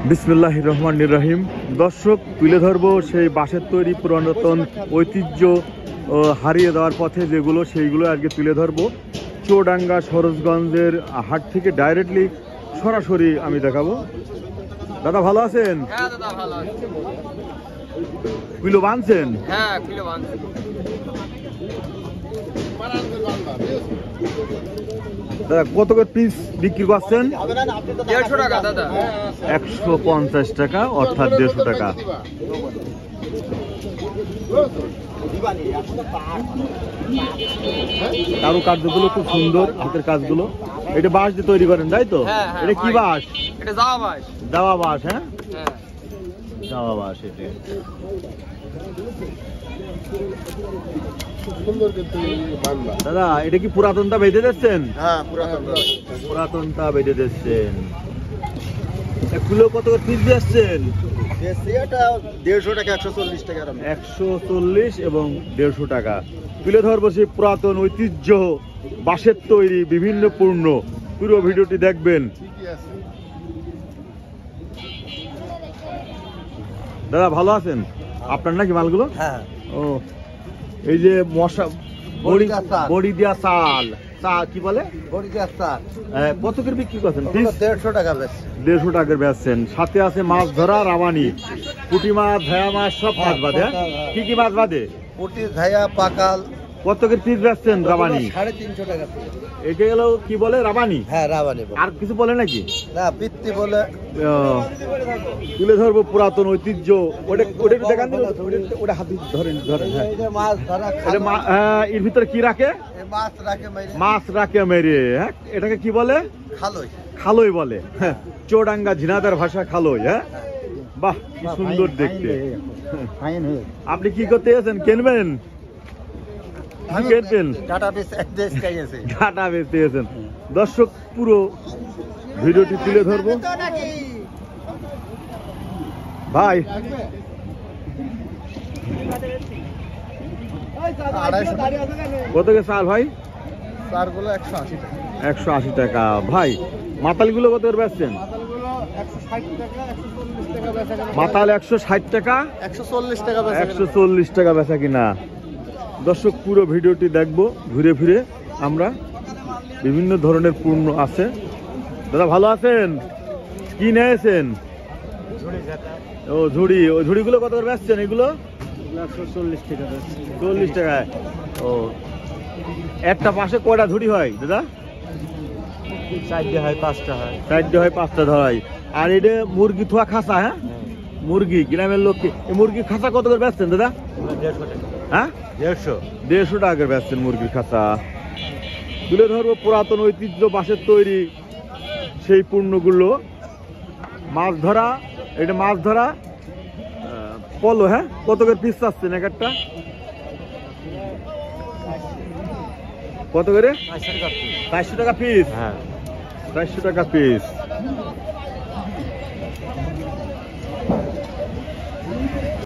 বিসমিল্লাহির রহমানির রহিম। দর্শক, তুলে ধরবো সেই বাঁশের তৈরি পুরাতন ঐতিহ্য হারিয়ে দেওয়ার পথে যেগুলো, সেইগুলো আজকে তুলে ধরবো। চুয়াডাঙ্গা সরোজগঞ্জের হাট থেকে ডাইরেক্টলি সরাসরি আমি দেখাবো। দাদা ভালো আছেন? হ্যাঁ দাদা ভালো আছি। কিলো বানছেন? হ্যাঁ কিলো বানছি। দাদা কত করে পিস বিক্রি করছেন? 150 টাকা দাদা। 150 টাকা, অর্থাৎ 150 টাকা। কারু কার্যগুলো খুব সুন্দর, হাতের কাজগুলো। এটা বাঁশ দিয়ে তৈরি করেন তাই তো? এটা কি বাঁশ? এটা জাওয়া বাঁশ। দাওয়া বাঁশ। হ্যাঁ হ্যাঁ দাওয়া বাঁশ। এটা দাদা এটা কি পুরাতনটা বেঁধে দিচ্ছেন? হ্যাঁ পুরাতনটা বেঁধে দিচ্ছেন। এগুলো কত করে পিস দিয়ে আসছেন? 150 টাকা 140 টাকা। 140 এবং 150 টাকা। তুলে ধরবো সেই পুরাতন ঐতিহ্য বাঁশের তৈরি বিভিন্ন পণ্য। পুরো ভিডিওটি দেখবেন। দাদা ভালো আছেন? আপনার নাকি মালগুলো? হ্যাঁ ও, এই যে মশা বড়ি, বড়ি দিয়া চাল। বড়ি দিয়া চাল, কি বলে? কত করে বিক্রি করছেন? 150 টাকা বেশ। 150 টাকার বেচছেন। সাথে আছে মাছ ধরা, রাবানি, পুঁটি মাছ, ভায়া মাছ, সব মাছ বাদে। কি কি মাছ বাদে? পুটি ধায়া পাকাল। কত করে পিস বেচছেন রাবানি? 350 টাকা। এটা গেল কি বলে, রাবানি? হ্যাঁ রাবানি। আর কিছু বলে নাকি? না পিত্তি বলে। তুলে ধরবো পুরাতন ঐতিহ্য। ওটা ওটা একটু দেখান দিন। ওটা হাতে ধরেন ধরেন। হ্যাঁ, এই যে মাছ ধরা এটা এর ভিতরে কি রাখে? এই মাছ রাখে মেরে। মাছ রাখে মেরে। হ্যাঁ, এটাকে কি বলে? খালই। খালই বলে। হ্যাঁ, চুয়াডাঙ্গা ঝিনাইদহ ভাষা খালই। হ্যাঁ, বাহ কি সুন্দর দেখতে। আপনি কি করতে গেছেন? কিনবেন? কি কিনবেন? টাটা দেশ খাইয়েছে। ডাটা বেচতে গেছেন। দর্শক, পুরো ভিডিওটি তুলে ধরবো। ভাই কত কে চাল ভাই? চারগুলো 180 টাকা। 180 টাকা। ভাই মাতালগুলো কত করে বেচছেন? 160 টাকা 140 টাকা বেচা কেনা। মাতাল 160 টাকা, 140 টাকা বেচা কেনা। 140 টাকা বেচা কিনা। দর্শক, পুরো ভিডিওটি দেখবো। ঘুরে ফিরে আমরা বিভিন্ন ধরনের পণ্য আছে। দাদা ভালো আছেন? কি নিয়েছেন? ও ঝুড়ি। ওই ঝুড়িগুলো কত করে বেচছেন? এগুলো 140 টাকা বেচা। 40 টাকায়। ও, একটা পাশে কয়টা ঝুড়ি হয় দাদা? 4 হয় 5টা হয়। 4টে হয়, 5টা ধরাই। আর এটা মুরগি থোয়া খাঁচা? হ্যাঁ, মুরগি গ্রামের লোককে। এই মুরগির খাঁচা কত করে বেচছেন দাদা? 150 টাকা। হ্যাঁ 150 টাকা করে বেচছেন মুরগির খাঁচা। তুলে ধরবো পুরাতন ঐতিহ্য বাঁশের তৈরি সেই পণ্যগুলো। মাছ ধরা, এটা মাছ ধরা পলো। হ্যাঁ, কত করে পিস চাচ্ছেন এক একটা? কত করে? 400 টাকা পিস। হ্যাঁ 400 টাকা পিস।